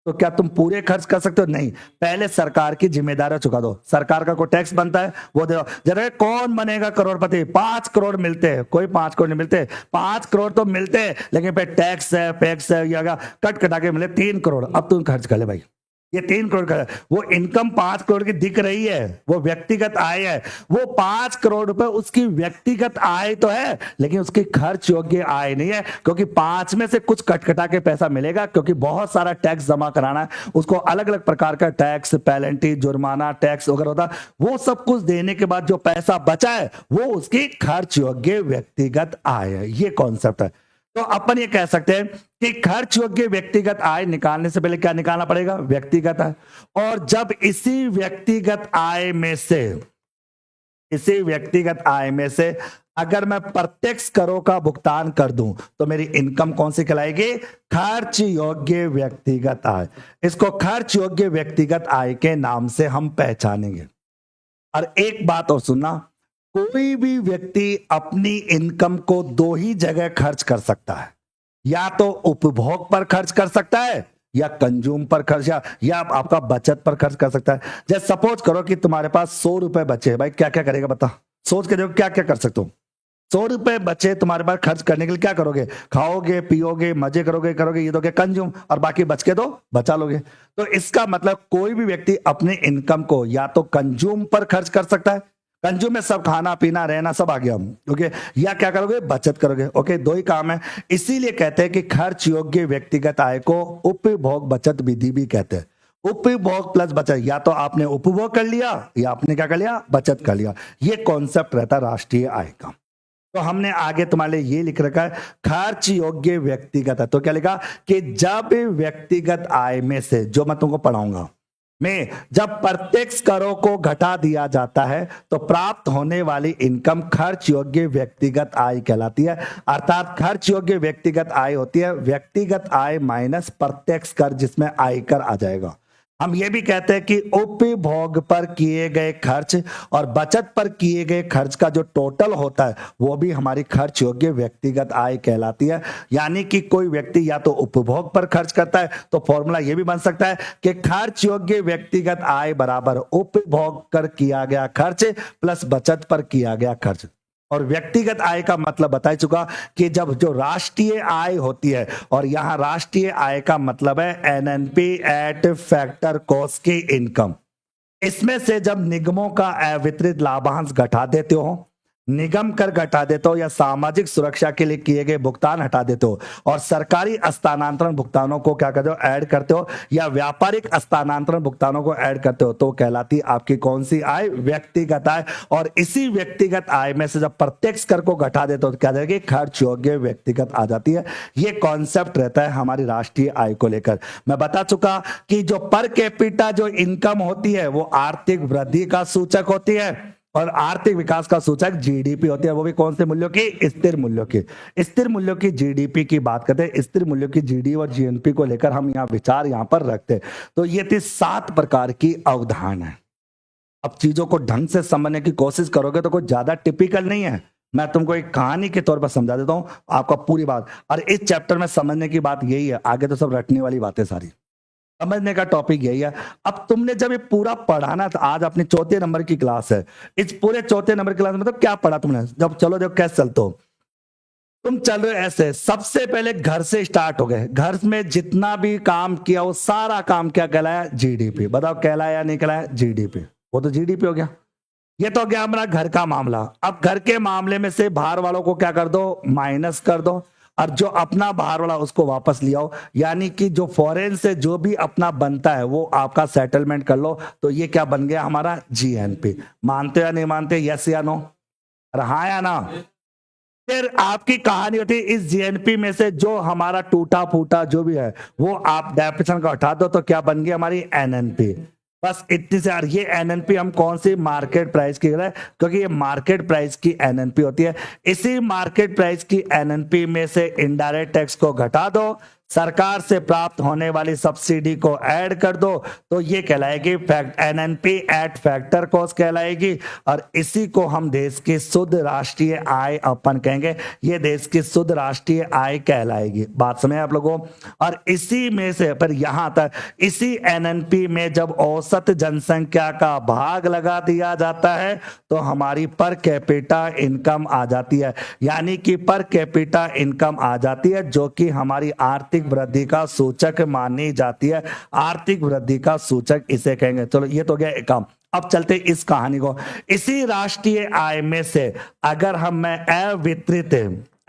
तो क्या तुम पूरे खर्च कर सकते हो? नहीं, पहले सरकार की जिम्मेदारी चुका दो। सरकार का कोई टैक्स बनता है वो दे दो। जरा कौन बनेगा करोड़पति? 5 करोड़ मिलते हैं, कोई 5 करोड़ नहीं मिलते, 5 करोड़ तो मिलते हैं, लेकिन पे टैक्स है, पैक्स है, या कट कटा के मिले 3 करोड़। अब तुम खर्च कर ले भाई, ये 3 करोड़ का है, वो इनकम 5 करोड़ की दिख रही है, वो व्यक्तिगत आय है। वो 5 करोड़ रुपए उसकी व्यक्तिगत आय तो है, लेकिन उसकी खर्च योग्य आय नहीं है, क्योंकि 5 में से कुछ कटकटा के पैसा मिलेगा, क्योंकि बहुत सारा टैक्स जमा कराना है उसको, अलग अलग प्रकार का टैक्स, पेनल्टी, जुर्माना, टैक्स वगैरह होता, वो सब कुछ देने के बाद जो पैसा बचा है वो उसकी खर्च योग्य व्यक्तिगत आय है। ये कॉन्सेप्ट है। तो अपन ये कह सकते हैं कि खर्च योग्य व्यक्तिगत आय निकालने से पहले क्या निकालना पड़ेगा? व्यक्तिगत आय। और जब इसी व्यक्तिगत आय में से अगर मैं प्रत्यक्ष करों का भुगतान कर दूं तो मेरी इनकम कौन सी कहलाएगी? खर्च योग्य व्यक्तिगत आय। इसको खर्च योग्य व्यक्तिगत आय के नाम से हम पहचानेंगे। और एक बात और सुनना, कोई भी व्यक्ति अपनी इनकम को 2 ही जगह खर्च कर सकता है, या तो उपभोग पर खर्च कर सकता है, या कंज्यूम पर खर्च, या आपका बचत पर खर्च कर सकता है। जैसे सपोज करो कि तुम्हारे पास 100 रुपए बचे, भाई क्या क्या करेगा बता, सोच के देखो क्या क्या कर सकते हो। 100 रुपए बचे तुम्हारे पास खर्च करने के लिए, क्या करोगे? खाओगे, पियोगे, मजे करोगे, ये दोगे कंज्यूम, और बाकी बच के तो बचा लोगे। तो इसका मतलब कोई भी व्यक्ति अपने इनकम को या तो कंज्यूम पर खर्च कर सकता है, कंज्यूम में सब खाना पीना रहना सब आ गया, ओके, या क्या करोगे? बचत करोगे। ओके, 2 ही काम है। इसीलिए कहते हैं कि खर्च योग्य व्यक्तिगत आय को उपभोग बचत विधि भी कहते हैं। उपभोग प्लस बचत, या तो आपने उपभोग कर लिया या आपने क्या कर लिया? बचत कर लिया। ये कॉन्सेप्ट रहता है राष्ट्रीय आय का। तो हमने आगे तुम्हारे लिए ये लिख रखा है खर्च योग्य व्यक्तिगत। तो क्या लिखा कि जब व्यक्तिगत आय में से, जो मैं तुमको पढ़ाऊंगा में, जब प्रत्यक्ष करों को घटा दिया जाता है तो प्राप्त होने वाली इनकम खर्च योग्य व्यक्तिगत आय कहलाती है। अर्थात खर्च योग्य व्यक्तिगत आय होती है व्यक्तिगत आय माइनस प्रत्यक्ष कर, जिसमें आयकर आ जाएगा। हम ये भी कहते हैं कि उपभोग पर किए गए खर्च और बचत पर किए गए खर्च का जो टोटल होता है वो भी हमारी खर्च योग्य व्यक्तिगत आय कहलाती है। यानी कि कोई व्यक्ति या तो उपभोग पर खर्च करता है तो फॉर्मूला ये भी बन सकता है कि खर्च योग्य व्यक्तिगत आय बराबर उपभोग कर किया गया खर्च प्लस बचत पर किया गया खर्च। और व्यक्तिगत आय का मतलब बता चुका कि जब जो राष्ट्रीय आय होती है, और यहां राष्ट्रीय आय का मतलब है एनएनपी एट फैक्टर कॉस्ट की इनकम, इसमें से जब निगमों का अवितरित लाभांश घटा देते हो, निगम कर घटा देते हो या सामाजिक सुरक्षा के लिए किए गए भुगतान हटा देते हो और सरकारी स्थानांतरण भुगतानों को क्या करते हो, ऐड करते हो या व्यापारिक स्थानांतरण भुगतानों को ऐड करते हो, तो कहलाती आपकी कौन सी आय, व्यक्तिगत आय। और इसी व्यक्तिगत आय में से जब प्रत्यक्ष कर को घटा देते हो तो क्या जाएगी, खर्च योग्य व्यक्तिगत आ जाती है। ये कॉन्सेप्ट रहता है हमारी राष्ट्रीय आय को लेकर। मैं बता चुका कि जो पर कैपिटा जो इनकम होती है वो आर्थिक वृद्धि का सूचक होती है और आर्थिक विकास का सूचक जीडीपी होती है, वो भी कौन से मूल्यों की, स्थिर मूल्यों की। स्थिर मूल्यों की जीडीपी की बात करते हैं, स्थिर मूल्यों की जीडी और जीएनपी को लेकर हम यहाँ विचार यहाँ पर रखते हैं। तो ये थी 7 प्रकार की अवधारणा है। अब चीजों को ढंग से समझने की कोशिश करोगे तो कोई ज्यादा टिपिकल नहीं है, मैं तुमको एक कहानी के तौर पर समझा देता हूं आपका पूरी बात। और इस चैप्टर में समझने की बात यही है, आगे तो सब रटने वाली बातें सारी, समझने का टॉपिक यही है। अब तुमने जब ये पूरा पढ़ाना था, आज अपनी 4थे नंबर की क्लास है, इस पूरे 4थे नंबर की क्लास में मतलब क्या पढ़ा तुमने, जब चलो देखो कैसे चलते हो तुम, चल रहे हो ऐसे। सबसे पहले घर से स्टार्ट हो गए, घर में जितना भी काम किया वो सारा काम क्या कहलाया, जीडीपी। बताओ कहलाया या नहीं कहलाया, जीडीपी। वो तो जीडीपी हो गया, ये तो गया हमारा घर का मामला। अब घर के मामले में से बाहर वालों को क्या कर दो, माइनस कर दो, और जो अपना बाहर वाला उसको वापस ले आओ, यानी कि जो फॉरेन से जो भी अपना बनता है वो आपका सेटलमेंट कर लो। तो ये क्या बन गया हमारा, जीएनपी। मानते या नहीं मानते, यस या नो, हाँ या ना। फिर आपकी कहानी होती है इस जीएनपी में से जो हमारा टूटा फूटा जो भी है वो आप डेप्रिसिएशन का हटा दो, तो क्या बन गई हमारी एनएनपी। बस इतनी से। ये एनएनपी हम कौन सी, मार्केट प्राइस की, क्योंकि ये मार्केट प्राइस की एनएनपी होती है। इसी मार्केट प्राइस की एनएनपी में से इनडायरेक्ट टैक्स को घटा दो, सरकार से प्राप्त होने वाली सब्सिडी को ऐड कर दो, तो ये कहलाएगी एनएनपी एट फैक्टर कॉस्ट कहलाएगी। और इसी को हम देश की शुद्ध राष्ट्रीय आय अपन कहेंगे, ये देश की शुद्ध राष्ट्रीय आय कहलाएगी। बात समझे आप लोगों। और इसी में से पर यहां तक, इसी एनएनपी में जब औसत जनसंख्या का भाग लगा दिया जाता है तो हमारी पर कैपिटा इनकम आ जाती है, यानी कि पर कैपिटा इनकम आ जाती है, जो कि हमारी आर्थिक वृद्धि का सूचक मानी जाती है। आर्थिक वृद्धि का सूचक इसे कहेंगे। चलो ये तो गया एक काम। अब चलते इस कहानी को। इसी राष्ट्रीय आय में से अगर मैं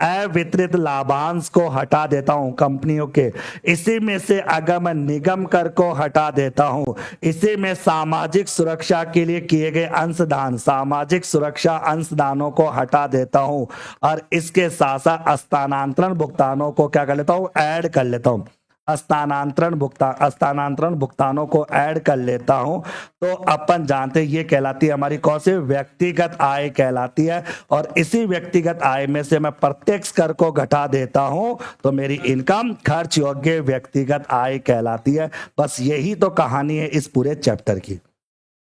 अवितरित लाभांश को हटा देता हूं कंपनियों के, इसी में से अगर मैं निगम कर को हटा देता हूं, इसी में सामाजिक सुरक्षा के लिए किए गए अंशदान, सामाजिक सुरक्षा अंशदानों को हटा देता हूं, और इसके साथ साथ स्थानांतरण भुगतानों को क्या कर लेता हूं, ऐड कर लेता हूं, स्थानांतरण भुगतानों को ऐड कर लेता हूं, तो अपन जानते हैं ये कहलाती है हमारी कौन सी, व्यक्तिगत आय कहलाती है। और इसी व्यक्तिगत आय में से मैं प्रत्यक्ष कर को घटा देता हूं तो मेरी इनकम खर्च योग्य व्यक्तिगत आय कहलाती है। बस यही तो कहानी है इस पूरे चैप्टर की।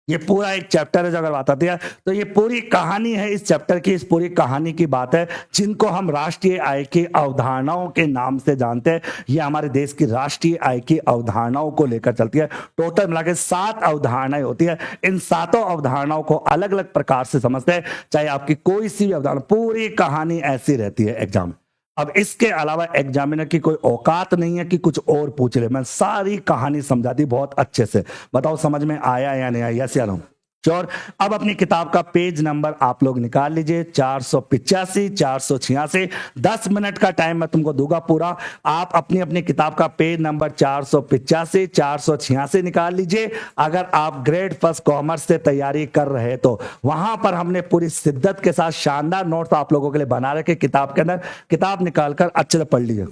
ये पूरा एक चैप्टर है जो अगर बात आती है तो ये पूरी कहानी है इस चैप्टर की, इस पूरी कहानी की बात है जिनको हम राष्ट्रीय आय की अवधारणाओं के नाम से जानते हैं। ये हमारे देश की राष्ट्रीय आय की अवधारणाओं को लेकर चलती है। टोटल मिला के 7 अवधारणाएं होती है। इन 7 अवधारणाओं को अलग अलग प्रकार से समझते हैं, चाहे आपकी कोई सी भी अवधारणा, पूरी कहानी ऐसी रहती है एग्जाम। अब इसके अलावा एग्जामिनर की कोई औकात नहीं है कि कुछ और पूछ ले, मैं सारी कहानी समझा दी बहुत अच्छे से। बताओ समझ में आया या नहीं आया, यस या नो। श्योर। अब अपनी किताब का पेज नंबर आप लोग निकाल लीजिए, 485 486। 10 मिनट का टाइम मैं तुमको दूंगा पूरा। आप अपनी अपनी किताब का पेज नंबर 485 486 निकाल लीजिए। अगर आप ग्रेड फर्स्ट कॉमर्स से तैयारी कर रहे तो वहां पर हमने पूरी शिद्दत के साथ शानदार नोट्स आप लोगों के लिए बना रखे किताब के अंदर। किताब निकालकर अच्छे से पढ़ लीजिए।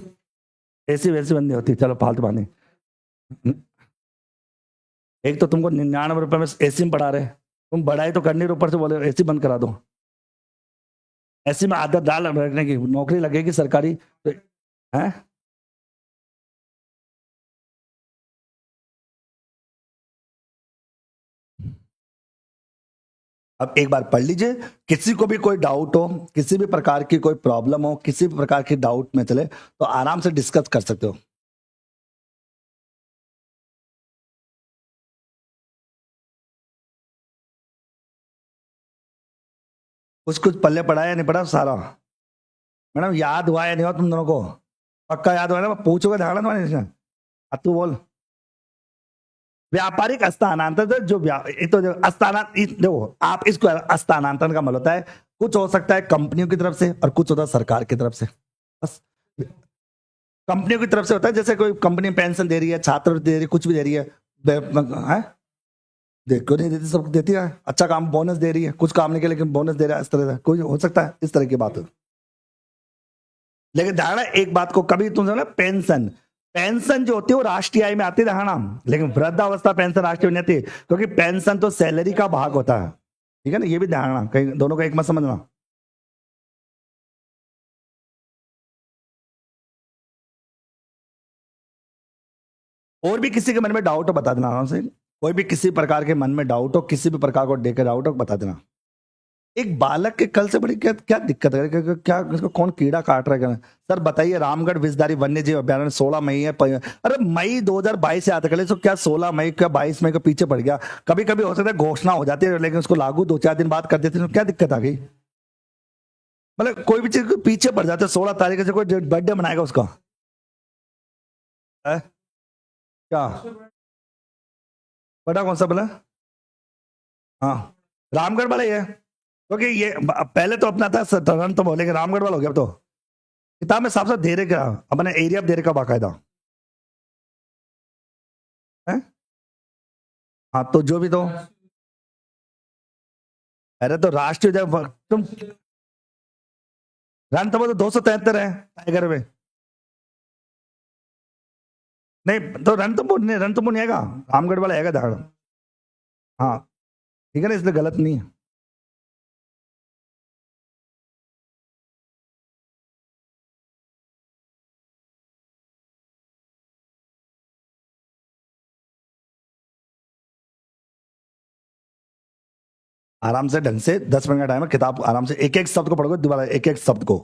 ऐसी वैसी बंदी होती, चलो फालतू बानी। एक तो तुमको 99 रुपए में एसी में पढ़ा रहे, तुम बढ़ाई तो करनी, ऊपर से बोले एसी बंद करा दो। ऐसी में आदत डाल रखने की, नौकरी लगेगी सरकारी तो, है। अब एक बार पढ़ लीजिए। किसी को भी कोई डाउट हो, किसी भी प्रकार की कोई प्रॉब्लम हो, किसी भी प्रकार की डाउट में चले तो आराम से डिस्कस कर सकते हो। कुछ कुछ पल्ले पड़ा है नहीं पड़ा सारा, मैडम याद हुआ या नहीं हुआ तुम दोनों को, पक्का याद हुआ ना, पूछोगे ध्यान तुम्हारे। तू बोल। व्यापारिक हस्तांतरण तो जो देखो आप इसको हस्तांतरण का मतलब होता है कुछ हो सकता है कंपनियों की तरफ से और कुछ होता है सरकार की तरफ से। बस कंपनियों की तरफ से होता है जैसे कोई कंपनी पेंशन दे रही है, छात्रवृत्ति दे रही है, कुछ भी दे रही है। देखो नहीं देती, सबको देती है, अच्छा काम बोनस दे रही है, कुछ काम नहीं किया लेकिन बोनस दे रहा है, इस तरह से कोई हो सकता है, इस तरह की बात हो। लेकिन धारणा एक बात को कभी तुम समझो, पेंशन पेंशन जो होती है वो राष्ट्रीय आय में आती है धारणा, लेकिन वृद्धावस्था पेंशन राष्ट्रीय नहीं आती, क्योंकि पेंशन तो सैलरी का भाग होता है। ठीक है ना, ये भी धारणा कहीं दोनों का एक मत समझना। और भी किसी के मन में डाउट हो बता देना आराम से, कोई भी किसी प्रकार के मन में डाउट हो, किसी भी प्रकार को देकर डाउट हो बता देना। एक बालक के कल से बड़ी क्या क्या दिक्कत है, क्या इसको कौन कीड़ा काट रहा है? सर बताइए, रामगढ़ विषधारी वन्य जीव अभ्यारण्य 16 मई है अरे मई 2022 से आता, कल तो क्या 16 मई क्या 22 मई का पीछे पड़ गया। कभी कभी हो सकता है घोषणा हो जाती है लेकिन उसको लागू 2-4 दिन बाद कर देते हैं, तो क्या दिक्कत आ गई? मतलब कोई भी चीज को पीछे पड़ जाते हैं, 16 तारीख से कोई बर्थडे मनाएगा उसका है? क्या बड़ा कौन सा बोला? हाँ, रामगढ़ वाला ही है, क्योंकि ये पहले तो अपना था रन तो बोलेंगे, रामगढ़ वाला हो गया अब तो। किताब में साफ साफ दे रहे क्या, अपने एरिया दे रहे का बाकायदा है। हाँ तो जो भी तो, अरे तो राष्ट्रीय जब तुम रन तो 273 है टाइगर में। नहीं तो रणथंभौर नहीं आएगा, रामगढ़ वाला आएगा दहाड़। हाँ ठीक है ना, इसलिए गलत नहीं है। आराम से ढंग से 10 मिनट का टाइम है, किताब आराम से एक एक शब्द को पढ़ोगे दोबारा, एक एक शब्द को।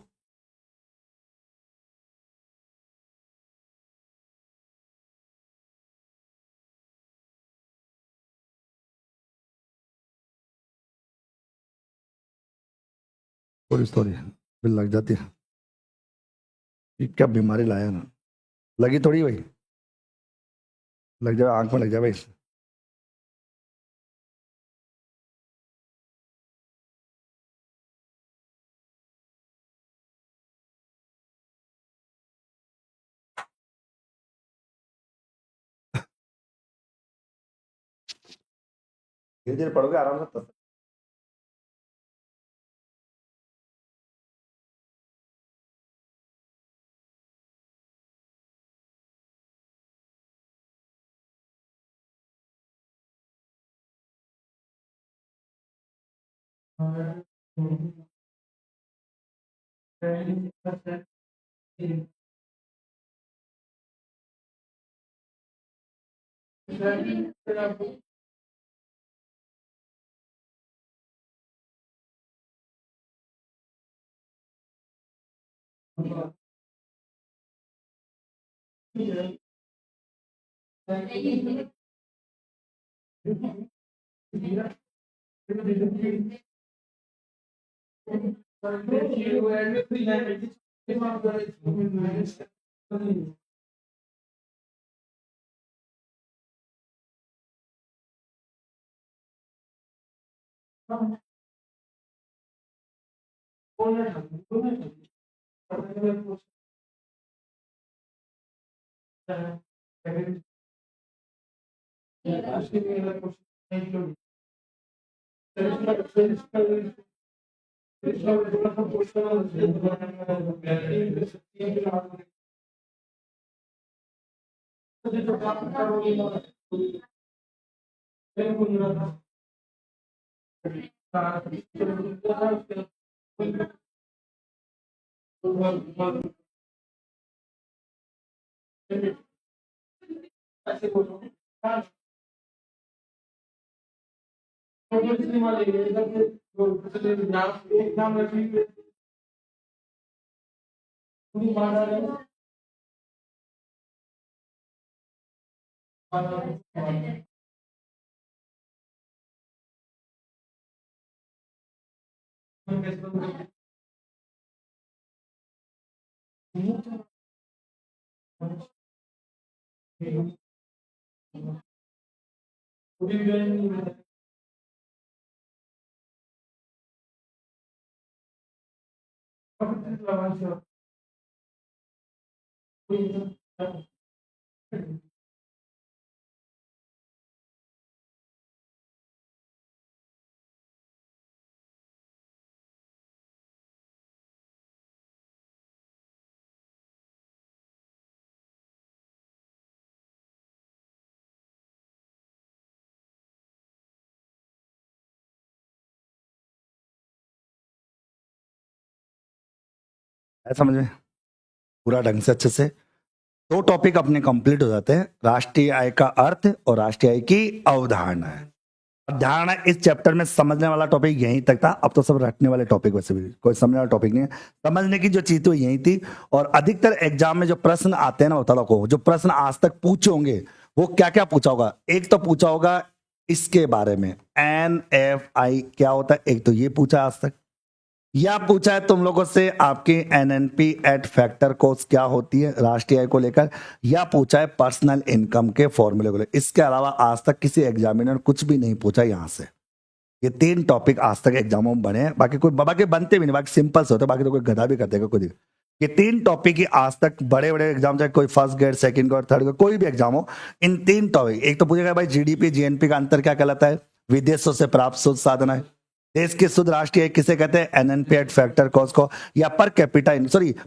पूरी स्टोरी फिर लग जाती है। ये क्या बीमारी लाया ना, लगी थोड़ी भाई, लग जाए आंख में लग जाए भाई। धीरे धीरे पढ़ोगे आराम से तब। है समझ में पूरा ढंग से अच्छे से। दो टॉपिक अपने कंप्लीट हो जाते हैं, राष्ट्रीय आय का अर्थ और राष्ट्रीय आय की अवधारणा है। अवधारणा इस चैप्टर में समझने वाला टॉपिक यहीं तक था, अब तो सब रटने वाले टॉपिक, वैसे भी कोई समझने वाला टॉपिक नहीं है। समझने की जो चीज थी वो यही थी। और अधिकतर एग्जाम में जो प्रश्न आते हैं ना बता को, जो प्रश्न आज तक पूछे होंगे वो क्या क्या पूछा होगा। एक तो पूछा होगा इसके बारे में, NFI क्या होता है, एक तो ये पूछा आज तक। या पूछा है तुम लोगों से आपकी NNP एट फैक्टर कॉस्ट क्या होती है राष्ट्रीय आय को लेकर। या पूछा है पर्सनल इनकम के फॉर्मूले को लेकर। इसके अलावा आज तक किसी एग्जामिनर कुछ भी नहीं पूछा यहाँ से। ये 3 टॉपिक आज तक एग्जामों में बने हैं, बाकी कोई बाकी बनते भी नहीं, बाकी सिंपल से होते हैं, बाकी तो कोई गधा भी कर देगा कोई। ये 3 टॉपिक ही आज तक बड़े बड़े एग्जाम, चाहे कोई first grade second grade third grade कोई भी एग्जाम हो, इन 3 टॉपिक। एक तो पूछेगा भाई GDP GNP का अंतर क्या कहलाता है, विदेशों से प्राप्त शुद्ध साधन है, देश की शुद्ध राष्ट्रीय आय किसे कहते हैं, NNP एट फैक्टर कॉस्ट को। या पर कैपिटा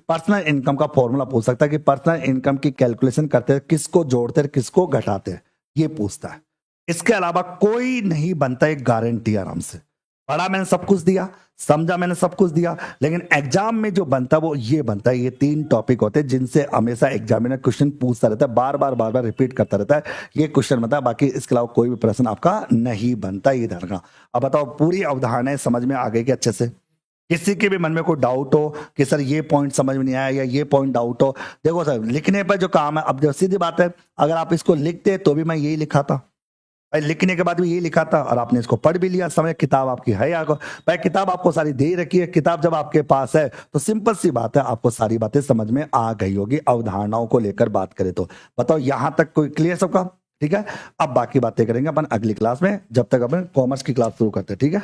पर्सनल इनकम का फॉर्मूला पूछ सकता है कि पर्सनल इनकम की कैलकुलेशन करते हैं किसको जोड़ते हैं किसको घटाते हैं, ये पूछता है। इसके अलावा कोई नहीं बनता, एक गारंटी आराम से। पढ़ा मैंने सब कुछ दिया, समझा मैंने सब कुछ दिया, लेकिन एग्जाम में जो बनता है वो ये बनता है। ये 3 टॉपिक होते हैं जिनसे हमेशा एग्जामिनर क्वेश्चन पूछता रहता है, बार बार रिपीट करता रहता है। ये क्वेश्चन बनता है, बाकी इसके अलावा कोई भी प्रश्न आपका नहीं बनता, ये ध्यान रखना। अब बताओ पूरी अवधारणाएं समझ में आ गई कि अच्छे से। किसी के भी मन में कोई डाउट हो कि सर ये पॉइंट समझ में नहीं आया या ये पॉइंट डाउट हो, देखो सर लिखने पर जो काम है, अब जो सीधी बात है, अगर आप इसको लिखते तो भी मैं यही लिखा था भाई, लिखने के बाद भी यही लिखा था, और आपने इसको पढ़ भी लिया, समझ किताब आपकी है आपको भाई, किताब आपको सारी दे रखी है। किताब जब आपके पास है तो सिंपल सी बात है, आपको सारी बातें समझ में आ गई होगी अवधारणाओं को लेकर बात करें तो। बताओ यहां तक कोई क्लियर सबका? ठीक है, अब बाकी बातें करेंगे अपन अगली क्लास में, जब तक अपन कॉमर्स की क्लास शुरू करते हैं। ठीक है।